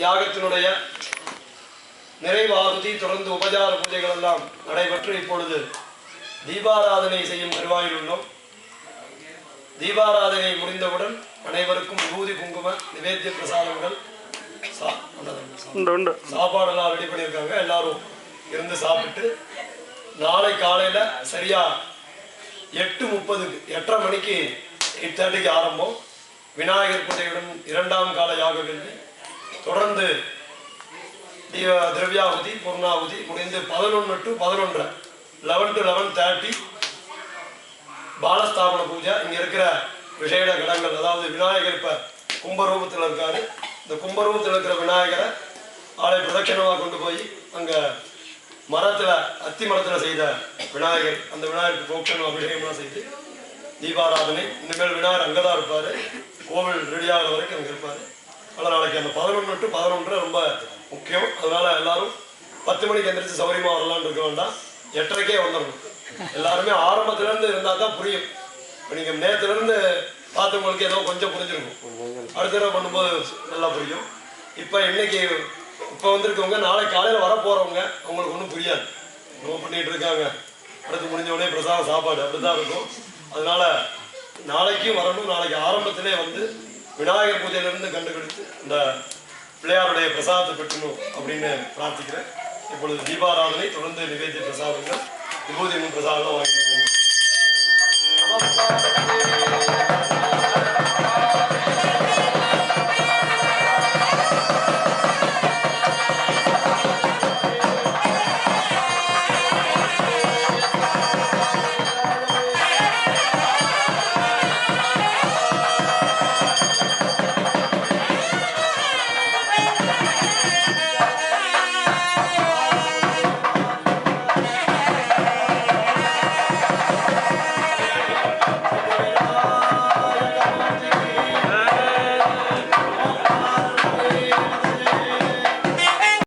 யாகத்தினுடைய நிறைவாகுதி தொடர்ந்து உபசார பூஜைகள் எல்லாம் நடைபெற்று இப்பொழுது தீபாராதனை செய்யும் தருவாயில் உள்ளோம். தீபாராதனை முடிந்தவுடன் அனைவருக்கும் விபூதி குங்கும நிவேத்திய பிரசாதங்கள் சாப்பாடெல்லாம் ரெடி பண்ணியிருக்காங்க. எல்லாரும் இருந்து சாப்பிட்டு நாளை காலையில சரியா 8:30 8:30 மணிக்கு 8:30 ஆரம்பம். விநாயகர் பூஜையுடன் 2ஆம் கால யாக வேள்வி தொடர்ந்து திரவியாகுதி பூர்ணாகுதி முடிந்து 11 to 11:30 11 to 11:30 பாலஸ்தாபன பூஜை. இங்க இருக்கிற விசேட கடங்கள், அதாவது விநாயகர் இப்ப கும்பரூபத்தில் இருக்காரு. இந்த கும்பரூபத்தில் இருக்கிற விநாயகரை ஆளை பிரதட்சணமாக கொண்டு போய் அங்க மரத்துல அத்தி மரத்துல செய்த விநாயகர், அந்த விநாயகருக்கு போக்ஷனம் அபிஷேகம்லாம் செய்து தீபாராதனை. இனிமேல் விநாயகர் அங்கதான் இருப்பாரு. கோவில் ரெடியாகிற வரைக்கும் அங்க இருப்பாரு. ஆனால் நாளைக்கு அந்த 11 to 11 ரொம்ப முக்கியம். அதனால எல்லாரும் 10 மணிக்கு எந்திரிச்சு சௌரியமா வரலான்னு இருக்க வேண்டாம். 8:30க்கே வந்துடணும். எல்லாருமே ஆரம்பத்துல இருந்து இருந்தா தான் புரியும். இப்போ நீங்க நேரத்துல இருந்து பார்த்தவங்களுக்கு ஏதோ கொஞ்சம் புரிஞ்சிருக்கும். அடுத்த தடவை பண்ணும்போது நல்லா புரியும். இப்போ வந்திருக்கவங்க நாளை காலையில் வர போறவங்க அவங்களுக்கு ஒன்றும் புரியாது. நோ பண்ணிட்டு இருக்காங்க, அடுத்து முடிஞ்ச உடனே பிரசாத சாப்பாடு அப்படிதான் இருக்கும். அதனால நாளைக்கும் வரணும். நாளைக்கு ஆரம்பத்திலே வந்து விநாயகர் பூஜையிலிருந்து கண்டுபிடித்து இந்த பிள்ளையாருடைய பிரசாதத்தை பெற்றணும் அப்படின்னு பிரார்த்திக்கிறேன். இப்பொழுது தீபாராதனை தொடர்ந்து நிவேத்திய பிரசாதங்கள் விபூதி பிரசாதம் வாங்கிட்டு